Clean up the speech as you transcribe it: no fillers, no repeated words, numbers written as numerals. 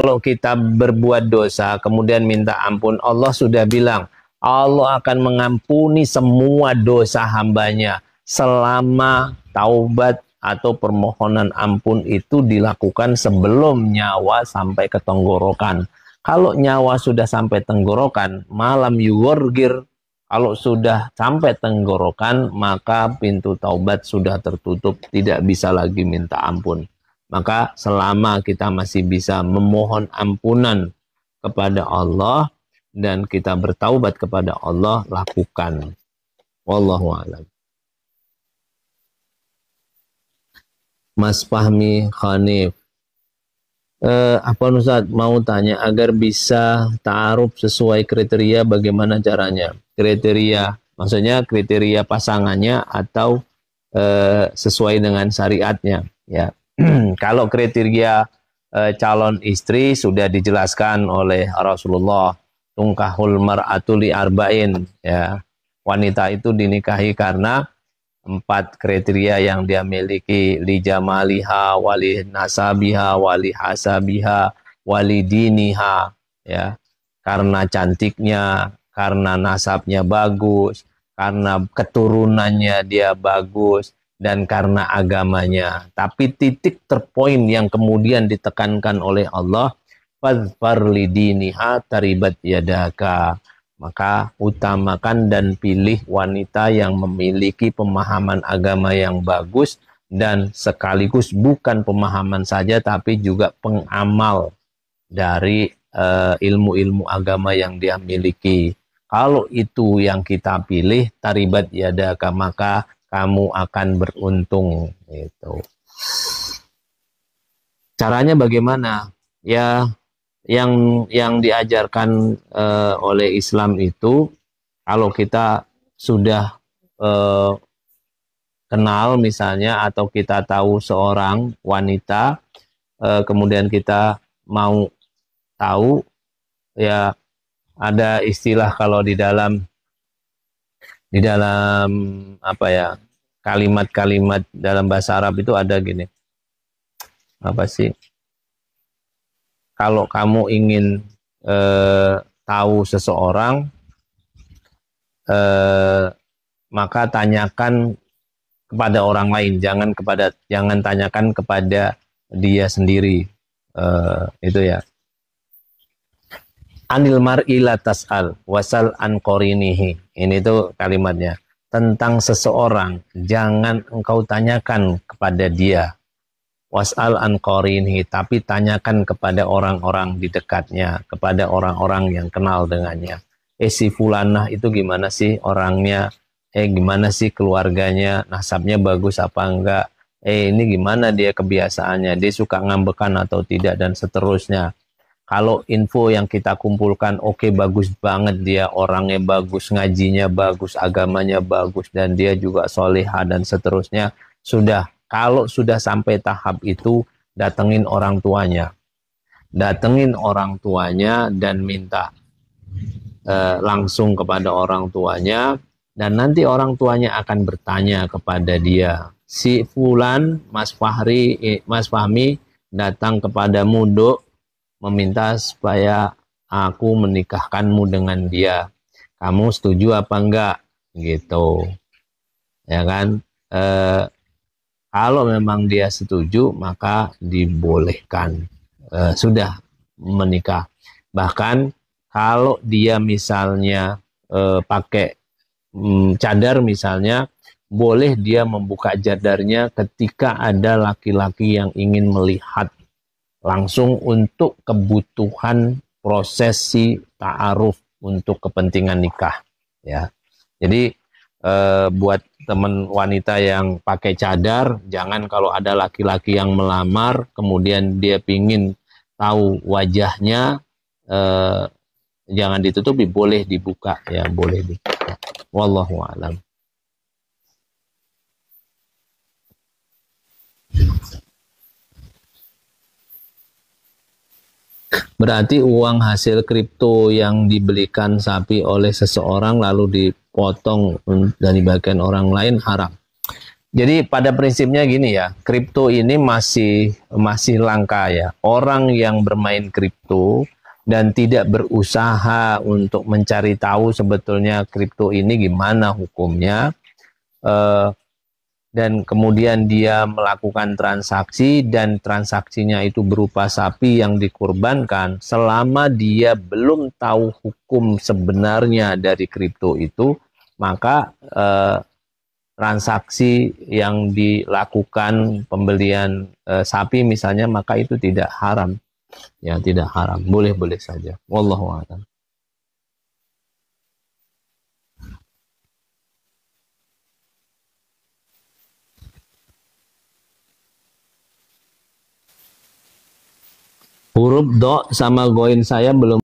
kalau kita berbuat dosa kemudian minta ampun, Allah sudah bilang Allah akan mengampuni semua dosa hambanya selama taubat atau permohonan ampun itu dilakukan sebelum nyawa sampai ke tenggorokan. Kalau nyawa sudah sampai tenggorokan, malam yugorgir, kalau sudah sampai tenggorokan, maka pintu taubat sudah tertutup, tidak bisa lagi minta ampun. Maka selama kita masih bisa memohon ampunan kepada Allah dan kita bertaubat kepada Allah, lakukan. Wallahu a'lam. Mas Fahmi Khanif, apa Ustaz mau tanya, agar bisa ta'aruf sesuai kriteria bagaimana caranya? Kriteria, maksudnya kriteria pasangannya atau sesuai dengan syariatnya, ya. Kalau kriteria calon istri sudah dijelaskan oleh Rasulullah, tungkahul mar'atu li arba'in, ya. Wanita itu dinikahi karena 4 kriteria yang dia miliki, li jamaliha, wali nasabiha, wali hasabiha, wali diniha, ya. Karena cantiknya, karena nasabnya bagus, karena keturunannya dia bagus, dan karena agamanya. Tapi titik terpoin yang kemudian ditekankan oleh Allah, fadfar li diniha taribat yadaka. Maka utamakan dan pilih wanita yang memiliki pemahaman agama yang bagus dan sekaligus bukan pemahaman saja tapi juga pengamal dari ilmu-ilmu agama yang dia miliki. Kalau itu yang kita pilih, taribat yadaka, maka kamu akan beruntung. Gitu. Caranya bagaimana? Ya, yang diajarkan oleh Islam itu, kalau kita sudah kenal misalnya, atau kita tahu seorang wanita, kemudian kita mau tahu, ya ada istilah kalau di dalam apa ya, kalimat-kalimat dalam bahasa Arab itu ada gini, apa sih? Kalau kamu ingin tahu seseorang, maka tanyakan kepada orang lain, jangan tanyakan kepada dia sendiri. Itu ya. Anil mar'i la tas'al wasal an qarinihi. Ini tuh kalimatnya. Tentang seseorang, jangan engkau tanyakan kepada dia. Was'al an qarinihi, tapi tanyakan kepada orang-orang di dekatnya, kepada orang-orang yang kenal dengannya. Si fulanah itu gimana sih orangnya? Gimana sih keluarganya? Nasabnya bagus apa enggak? Ini gimana dia kebiasaannya? Dia suka ngambekan atau tidak, dan seterusnya. Kalau info yang kita kumpulkan, oke, bagus banget, dia orangnya bagus, ngajinya bagus, agamanya bagus, dan dia juga solehah dan seterusnya, sudah. Kalau sudah sampai tahap itu, datengin orang tuanya. Datengin orang tuanya dan minta langsung kepada orang tuanya, dan nanti orang tuanya akan bertanya kepada dia, si fulan, Mas Fahmi datang kepadamu, Dok, meminta supaya aku menikahkanmu dengan dia. Kamu setuju apa enggak? Gitu. Ya kan? Kalau memang dia setuju, maka dibolehkan. Sudah menikah. Bahkan kalau dia misalnya pakai cadar misalnya, boleh dia membuka cadarnya ketika ada laki-laki yang ingin melihat langsung untuk kebutuhan prosesi ta'aruf untuk kepentingan nikah. Ya. Jadi buat teman wanita yang pakai cadar, jangan kalau ada laki-laki yang melamar, kemudian dia pingin tahu wajahnya, jangan ditutupi, boleh dibuka, ya boleh dibuka. Wallahu a'lam. Berarti uang hasil kripto yang dibelikan sapi oleh seseorang lalu dipotong dan dibagikan orang lain haram. Jadi pada prinsipnya gini ya, kripto ini masih langka ya. Orang yang bermain kripto dan tidak berusaha untuk mencari tahu sebetulnya kripto ini gimana hukumnya, eh, dan kemudian dia melakukan transaksi dan transaksinya itu berupa sapi yang dikurbankan, selama dia belum tahu hukum sebenarnya dari kripto itu, maka transaksi yang dilakukan pembelian sapi misalnya, maka itu tidak haram. Ya, tidak haram. Boleh-boleh saja. Wallahu a'lam. Huruf do sama goin saya belum